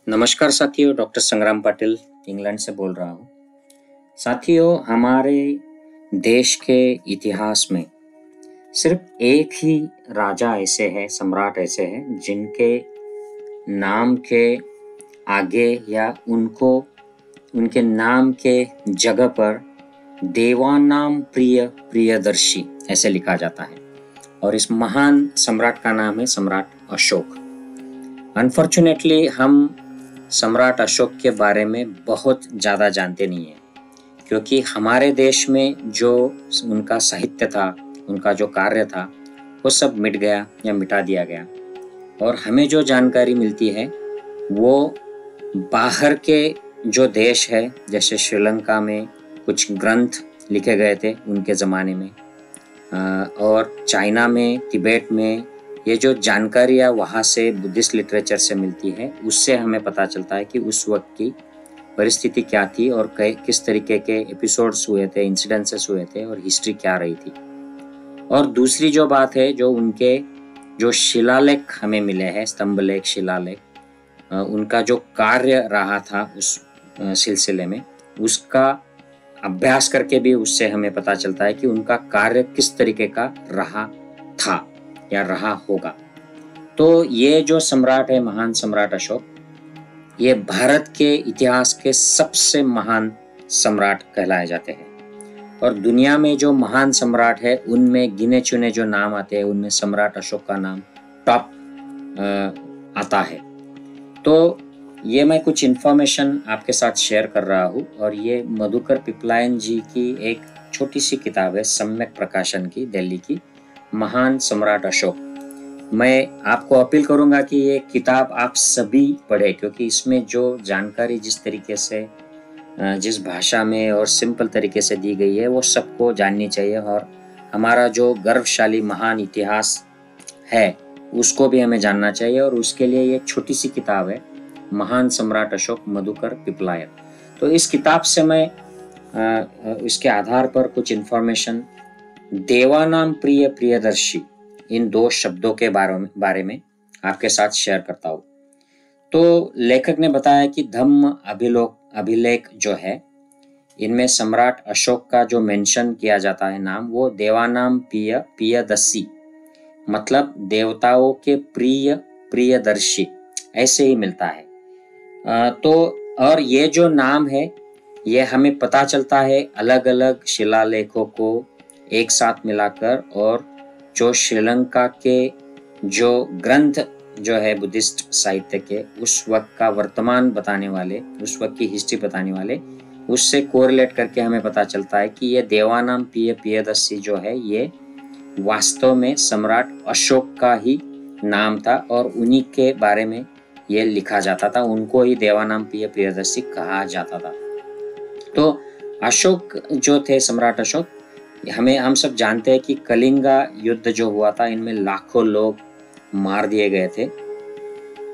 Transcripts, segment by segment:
नमस्कार साथियों, डॉक्टर संग्राम पाटिल इंग्लैंड से बोल रहा हूँ। साथियों, हमारे देश के इतिहास में सिर्फ एक ही राजा ऐसे हैं, सम्राट ऐसे हैं जिनके नाम के आगे या उनके नाम के जगह पर देवानाम प्रिय प्रियदर्शी ऐसे लिखा जाता है। और इस महान सम्राट का नाम है सम्राट अशोक। अनफॉर्चुनेटली हम सम्राट अशोक के बारे में बहुत ज़्यादा जानते नहीं हैं, क्योंकि हमारे देश में जो उनका साहित्य था, उनका जो कार्य था, वो सब मिट गया या मिटा दिया गया। और हमें जो जानकारी मिलती है वो बाहर के जो देश है, जैसे श्रीलंका में कुछ ग्रंथ लिखे गए थे उनके ज़माने में, और चाइना में, तिब्बत में ये जो जानकारियाँ वहाँ से बुद्धिस्ट लिटरेचर से मिलती है, उससे हमें पता चलता है कि उस वक्त की परिस्थिति क्या थी और किस तरीके के एपिसोड्स हुए थे, इंसिडेंसेस हुए थे और हिस्ट्री क्या रही थी। और दूसरी जो बात है, जो उनके जो शिलालेख हमें मिले हैं, स्तंभलेख, शिलालेख, उनका जो कार्य रहा था उस सिलसिले में, उसका अभ्यास करके भी उससे हमें पता चलता है कि उनका कार्य किस तरीके का रहा था या रहा होगा। तो ये जो सम्राट है, महान सम्राट अशोक, ये भारत के इतिहास के सबसे महान सम्राट कहलाए जाते हैं। और दुनिया में जो महान सम्राट है उनमें गिने चुने जो नाम आते हैं, उनमें सम्राट अशोक का नाम टॉप आता है। तो ये मैं कुछ इन्फॉर्मेशन आपके साथ शेयर कर रहा हूँ, और ये मधुकर पिपलायन जी की एक छोटी सी किताब है, सम्यक प्रकाशन की, दिल्ली की, महान सम्राट अशोक। मैं आपको अपील करूंगा कि ये किताब आप सभी पढ़ें, क्योंकि इसमें जो जानकारी जिस तरीके से, जिस भाषा में और सिंपल तरीके से दी गई है, वो सबको जाननी चाहिए। और हमारा जो गर्वशाली महान इतिहास है उसको भी हमें जानना चाहिए, और उसके लिए ये छोटी सी किताब है, महान सम्राट अशोक, मधुकर पिपलायन। तो इस किताब से मैं इसके आधार पर कुछ इन्फॉर्मेशन देवानाम प्रिय प्रियदर्शी, इन दो शब्दों के बारे में आपके साथ शेयर करता हूँ। तो लेखक ने बताया कि धम्म अभिलेख जो है, इनमें सम्राट अशोक का जो मेंशन किया जाता है नाम, वो देवानाम प्रिय प्रियदर्शी, मतलब देवताओं के प्रिय प्रियदर्शी, ऐसे ही मिलता है। तो और ये जो नाम है, ये हमें पता चलता है अलग अलग शिलालेखों को एक साथ मिलाकर, और जो श्रीलंका के जो ग्रंथ जो है बुद्धिस्ट साहित्य के, उस वक्त का वर्तमान बताने वाले, उस वक्त की हिस्ट्री बताने वाले, उससे कोरिलेट करके हमें पता चलता है कि ये देवानाम प्रिय प्रियदर्शी जो है, ये वास्तव में सम्राट अशोक का ही नाम था, और उन्हीं के बारे में ये लिखा जाता था, उनको ही देवानाम प्रिय प्रियदर्शी कहा जाता था। तो अशोक जो थे, सम्राट अशोक, हम सब जानते हैं कि कलिंगा युद्ध जो हुआ था, इनमें लाखों लोग मार दिए गए थे,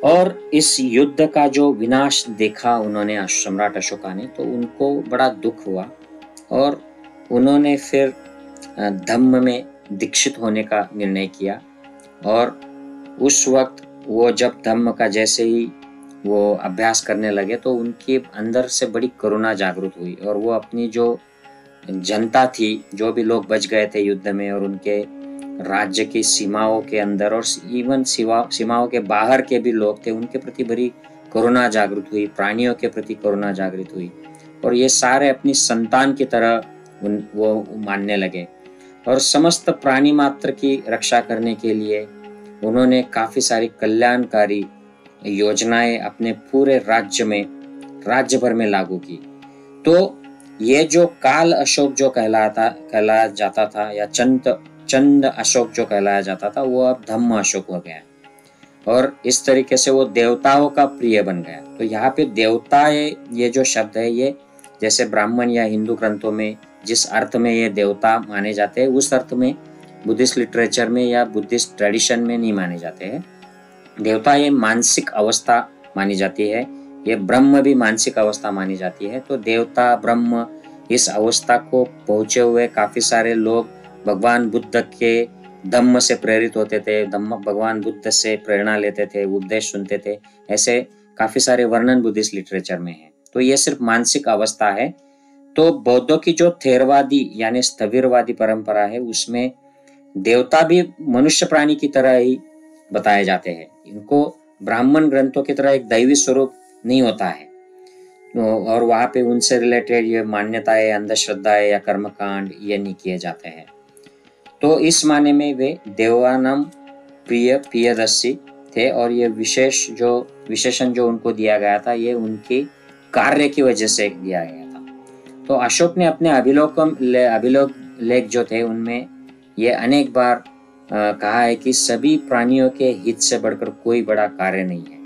और इस युद्ध का जो विनाश देखा उन्होंने, सम्राट अशोका ने, तो उनको बड़ा दुख हुआ, और उन्होंने फिर धम्म में दीक्षित होने का निर्णय किया। और उस वक्त वो जब धम्म का जैसे ही वो अभ्यास करने लगे, तो उनके अंदर से बड़ी करुणा जागृत हुई, और वो अपनी जो जनता थी, जो भी लोग बच गए थे युद्ध में, और उनके राज्य की सीमाओं के अंदर और इवन सीमाओं के बाहर के भी लोग थे, उनके प्रति बड़ी करुणा जागृत हुई, प्राणियों के प्रति करुणा जागृत हुई, और ये सारे अपनी संतान की तरह वो मानने लगे। और समस्त प्राणी मात्र की रक्षा करने के लिए उन्होंने काफ़ी सारी कल्याणकारी योजनाएं अपने पूरे राज्य भर में लागू की। तो ये जो काल अशोक जो कहलाया जाता था, या चंद अशोक जो कहलाया जाता था, वो अब धम्म अशोक हो गया, और इस तरीके से वो देवताओं का प्रिय बन गया। तो यहाँ पे देवता, ये जो शब्द है, ये जैसे ब्राह्मण या हिंदू ग्रंथों में जिस अर्थ में ये देवता माने जाते हैं, उस अर्थ में बुद्धिस्ट लिटरेचर में या बुद्धिस्ट ट्रेडिशन में नहीं माने जाते हैं। देवता ये मानसिक अवस्था मानी जाती है, ये ब्रह्म भी मानसिक अवस्था मानी जाती है। तो देवता, ब्रह्म, इस अवस्था को पहुंचे हुए काफी सारे लोग भगवान बुद्ध के धम्म से प्रेरित होते थे, भगवान बुद्ध से प्रेरणा लेते थे, उपदेश सुनते थे। ऐसे काफी सारे वर्णन बुद्धिस्ट लिटरेचर में है। तो ये सिर्फ मानसिक अवस्था है। तो बौद्धों की जो थेरवादी यानी स्थविरवादी परंपरा है उसमें देवता भी मनुष्य प्राणी की तरह ही बताए जाते हैं। इनको ब्राह्मण ग्रंथों की तरह एक दैवी स्वरूप नहीं होता है। और वहां पे उनसे रिलेटेड ये मान्यताएं, अंधश्रद्धाएं या कर्मकांड ये नहीं किए जाते हैं। तो इस माने में वे देवानाम प्रिय प्रियदर्शी थे और ये विशेषण जो उनको दिया गया था ये उनके कार्य की वजह से दिया गया था। तो अशोक ने अपने अभिलेख जो थे उनमें ये अनेक बार कहा है कि सभी प्राणियों के हित से बढ़कर कोई बड़ा कार्य नहीं है।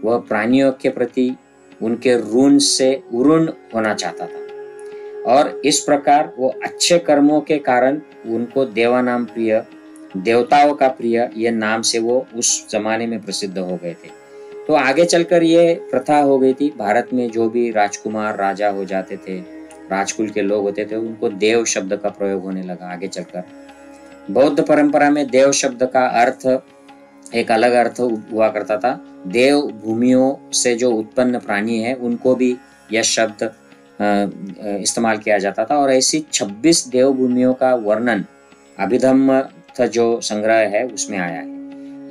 वह प्राणियों के प्रति उनके ऋण से उऋण होना चाहता था और इस प्रकार वो अच्छे कर्मों के कारण उनको देवानाम प्रिय, देवताओं का प्रिय ये नाम से वो उस जमाने में प्रसिद्ध हो गए थे। तो आगे चलकर ये प्रथा हो गई थी, भारत में जो भी राजकुमार राजा हो जाते थे, राजकुल के लोग होते थे, उनको देव शब्द का प्रयोग होने लगा आगे चलकर। बौद्ध परंपरा में देव शब्द का अर्थ एक अलग अर्थ हुआ करता था। देव भूमियों से जो उत्पन्न प्राणी है उनको भी यह शब्द इस्तेमाल किया जाता था और ऐसी 26 देव भूमियों का वर्णन अभिधम्म जो संग्रह है उसमें आया है।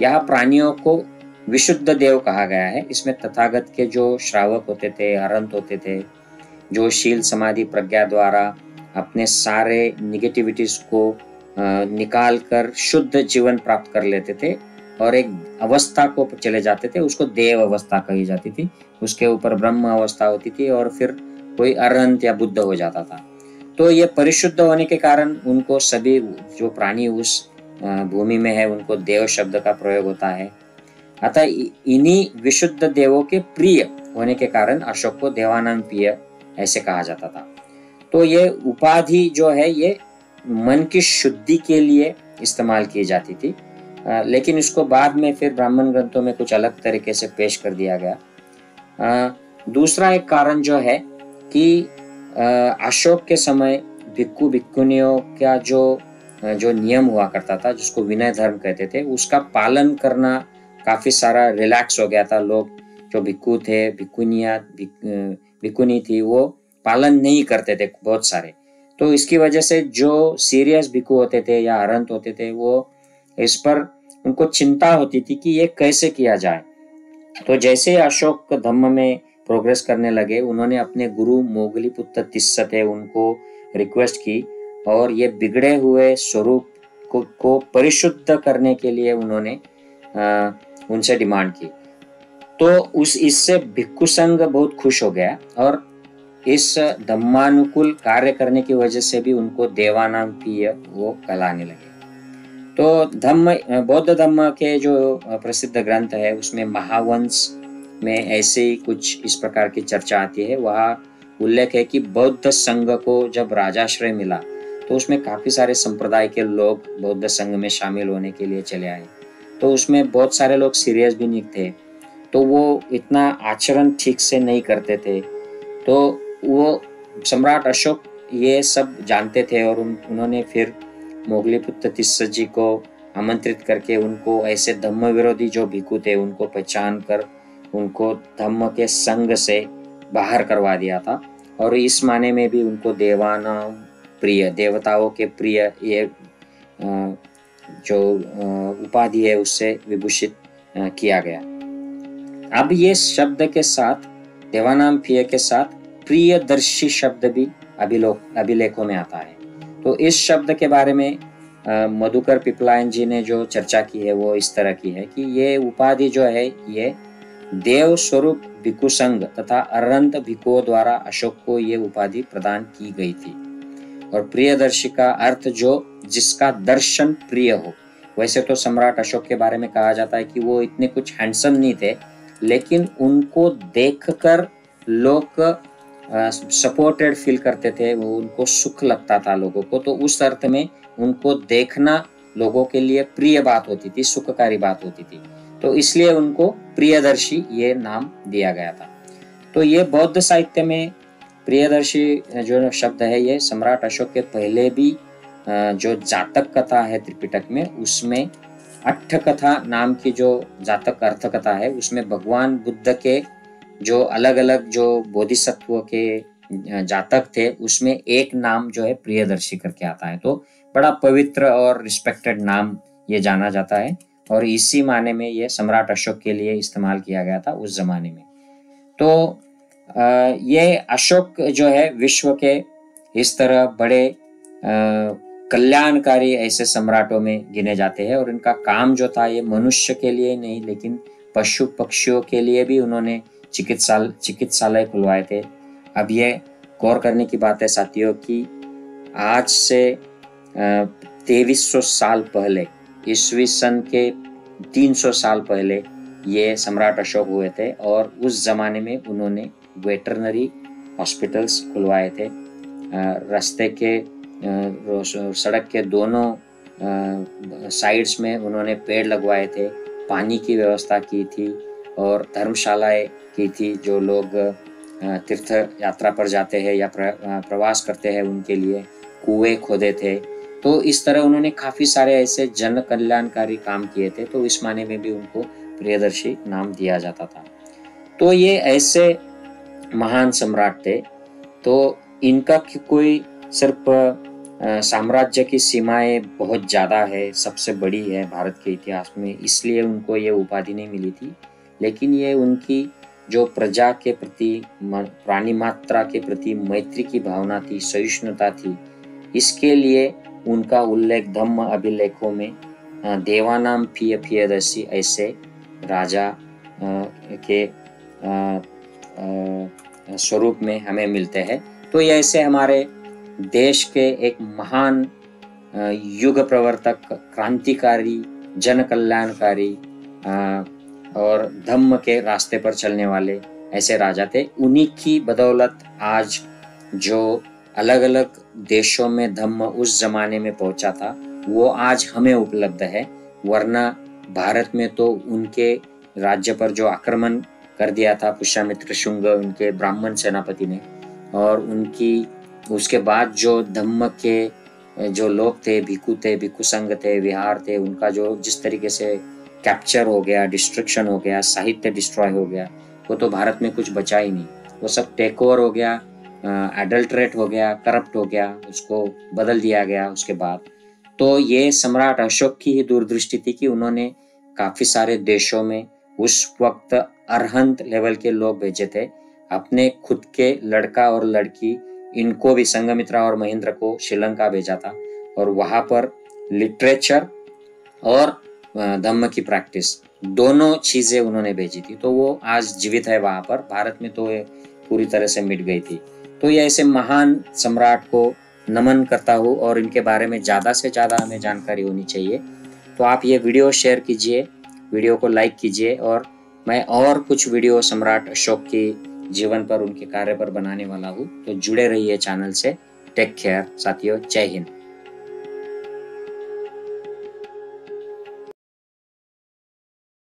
यह प्राणियों को विशुद्ध देव कहा गया है। इसमें तथागत के जो श्रावक होते थे, अरहंत होते थे, जो शील समाधि प्रज्ञा द्वारा अपने सारे निगेटिविटीज को निकाल कर शुद्ध जीवन प्राप्त कर लेते थे और एक अवस्था को चले जाते थे, उसको देव अवस्था कही जाती थी। उसके ऊपर ब्रह्म अवस्था होती थी और फिर कोई अरहंत या बुद्ध हो जाता था। तो ये परिशुद्ध होने के कारण उनको सभी जो प्राणी उस भूमि में है उनको देव शब्द का प्रयोग होता है। अतः इन्हीं विशुद्ध देवों के प्रिय होने के कारण अशोक को देवानाम प्रिय ऐसे कहा जाता था। तो ये उपाधि जो है ये मन की शुद्धि के लिए इस्तेमाल की जाती थी, लेकिन इसको बाद में फिर ब्राह्मण ग्रंथों में कुछ अलग तरीके से पेश कर दिया गया। दूसरा एक कारण जो है कि अशोक के समय भिक्खु भिक्खुनियों का जो नियम हुआ करता था, जिसको विनय धर्म कहते थे, उसका पालन करना काफी सारा रिलैक्स हो गया था। लोग जो भिक्खु थे, भिक्खुनी थी, वो पालन नहीं करते थे बहुत सारे। तो इसकी वजह से जो सीरियस भिक्खु होते थे या अरहंत होते थे वो इस पर उनको चिंता होती थी कि ये कैसे किया जाए। तो जैसे अशोक धम्म में प्रोग्रेस करने लगे, उन्होंने अपने गुरु मोगलीपुत्र तिस्स थे उनको रिक्वेस्ट की और ये बिगड़े हुए स्वरूप को परिशुद्ध करने के लिए उन्होंने उनसे डिमांड की। तो इससे भिक्खु संघ बहुत खुश हो गया और इस धम्मानुकूल कार्य करने की वजह से भी उनको देवानाम प्रिय वो कहलाने लगे। तो बौद्ध धम्म के जो प्रसिद्ध ग्रंथ है उसमें महावंश में ऐसे ही कुछ इस प्रकार की चर्चा आती है। वहाँ उल्लेख है कि बौद्ध संघ को जब राजाश्रय मिला तो उसमें काफी सारे संप्रदाय के लोग बौद्ध संघ में शामिल होने के लिए चले आए। तो उसमें बहुत सारे लोग सीरियस भी नहीं थे, तो वो इतना आचरण ठीक से नहीं करते थे। तो वो सम्राट अशोक ये सब जानते थे और उन्होंने फिर मोगलीपुत्र तिस्स जी को आमंत्रित करके उनको ऐसे धम्म विरोधी जो भिक्खु थे उनको पहचान कर उनको धम्म के संघ से बाहर करवा दिया था और इस माने में भी उनको देवानाम प्रिय, देवताओं के प्रिय ये जो उपाधि है उससे विभूषित किया गया। अब ये शब्द के साथ, देवानाम प्रिय के साथ प्रियदर्शी शब्द भी अभिलेखों में आता है। तो इस शब्द के बारे में मधुकर पिपलायन जी ने जो चर्चा की है वो इस तरह की है कि ये उपाधि जो है ये देव स्वरूप भिक्खु संघ तथा अरहंत भिक्खुओं द्वारा अशोक को ये उपाधि प्रदान की गई थी। और प्रियदर्शी का अर्थ जो जिसका दर्शन प्रिय हो। वैसे तो सम्राट अशोक के बारे में कहा जाता है कि वो इतने कुछ हैंडसम नहीं थे, लेकिन उनको देखकर लोग सपोर्टेड फील करते थे, वो उनको सुख लगता था लोगों को। तो उस अर्थ में उनको देखना लोगों के लिए प्रिय बात होती थी, सुखकारी बात होती थी। तो इसलिए उनको प्रियदर्शी ये नाम दिया गया था। तो ये बौद्ध साहित्य में प्रियदर्शी जो शब्द है ये सम्राट अशोक के पहले भी जो जातक कथा है त्रिपिटक में, उसमें अट्ठ कथा नाम की जो जातक अर्थ कथा है उसमें भगवान बुद्ध के जो अलग अलग जो बोधिसत्व के जातक थे उसमें एक नाम जो है प्रियदर्शी करके आता है। तो बड़ा पवित्र और रिस्पेक्टेड नाम ये जाना जाता है और इसी माने में ये सम्राट अशोक के लिए इस्तेमाल किया गया था उस जमाने में। तो ये अशोक जो है विश्व के इस तरह बड़े कल्याणकारी ऐसे सम्राटों में गिने जाते हैं और इनका काम जो था ये मनुष्य के लिए नहीं लेकिन पशु पक्षियों के लिए भी उन्होंने चिकित्सालय खुलवाए थे। अब ये गौर करने की बात है साथियों कि आज से 2300 साल पहले, ईस्वी सन के 300 साल पहले ये सम्राट अशोक हुए थे और उस जमाने में उन्होंने वेटरनरी हॉस्पिटल्स खुलवाए थे। रास्ते के सड़क के दोनों साइड्स में उन्होंने पेड़ लगवाए थे, पानी की व्यवस्था की थी और धर्मशालाएं की थी। जो लोग तीर्थ यात्रा पर जाते हैं या प्रवास करते हैं उनके लिए कुएं खोदे थे। तो इस तरह उन्होंने काफ़ी सारे ऐसे जन कल्याणकारी काम किए थे, तो इस माने में भी उनको प्रियदर्शी नाम दिया जाता था। तो ये ऐसे महान सम्राट थे। तो इनका कोई सिर्फ साम्राज्य की सीमाएं बहुत ज़्यादा है, सबसे बड़ी है भारत के इतिहास में, इसलिए उनको ये उपाधि नहीं मिली थी, लेकिन ये उनकी जो प्रजा के प्रति, प्राणी मात्रा के प्रति मैत्री की भावना थी, सहिष्णुता थी, इसके लिए उनका उल्लेख धम्म अभिलेखों में देवानाम प्रियदर्शी ऐसे राजा के स्वरूप में हमें मिलते हैं। तो ये ऐसे हमारे देश के एक महान युग प्रवर्तक, क्रांतिकारी, जन कल्याणकारी और धम्म के रास्ते पर चलने वाले ऐसे राजा थे। उन्हीं की बदौलत आज जो अलग अलग देशों में धम्म उस जमाने में पहुंचा था वो आज हमें उपलब्ध है, वरना भारत में तो उनके राज्य पर जो आक्रमण कर दिया था पुष्यमित्र शुंग, उनके ब्राह्मण सेनापति ने, और उनकी उसके बाद जो धम्म के जो लोग थे, भिक्षु थे, भिक्षु संघ थे, विहार थे, उनका जो जिस तरीके से कैप्चर हो गया, डिस्ट्रक्शन हो गया, साहित्य डिस्ट्रॉय हो गया, वो तो भारत में कुछ बचा ही नहीं। वो सब टेक ओवर हो गया, एडल्ट्रेट हो गया, करप्ट हो गया, उसको बदल दिया गया उसके बाद। तो ये सम्राट अशोक की ही दूरदृष्टि थी कि उन्होंने काफ़ी सारे देशों में उस वक्त अरहंत लेवल के लोग भेजे थे, अपने खुद के लड़का और लड़की इनको भी, संघमित्रा और महेंद्र को श्रीलंका भेजा था और वहाँ पर लिटरेचर और धम्म की प्रैक्टिस दोनों चीज़ें उन्होंने भेजी थी। तो वो आज जीवित है वहाँ पर, भारत में तो ये पूरी तरह से मिट गई थी। तो ये ऐसे महान सम्राट को नमन करता हूँ और इनके बारे में ज़्यादा से ज़्यादा हमें जानकारी होनी चाहिए। तो आप ये वीडियो शेयर कीजिए, वीडियो को लाइक कीजिए, और मैं और कुछ वीडियो सम्राट अशोक के जीवन पर, उनके कार्य पर बनाने वाला हूँ। तो जुड़े रहिए चैनल से। टेक केयर साथियों, जय हिंद।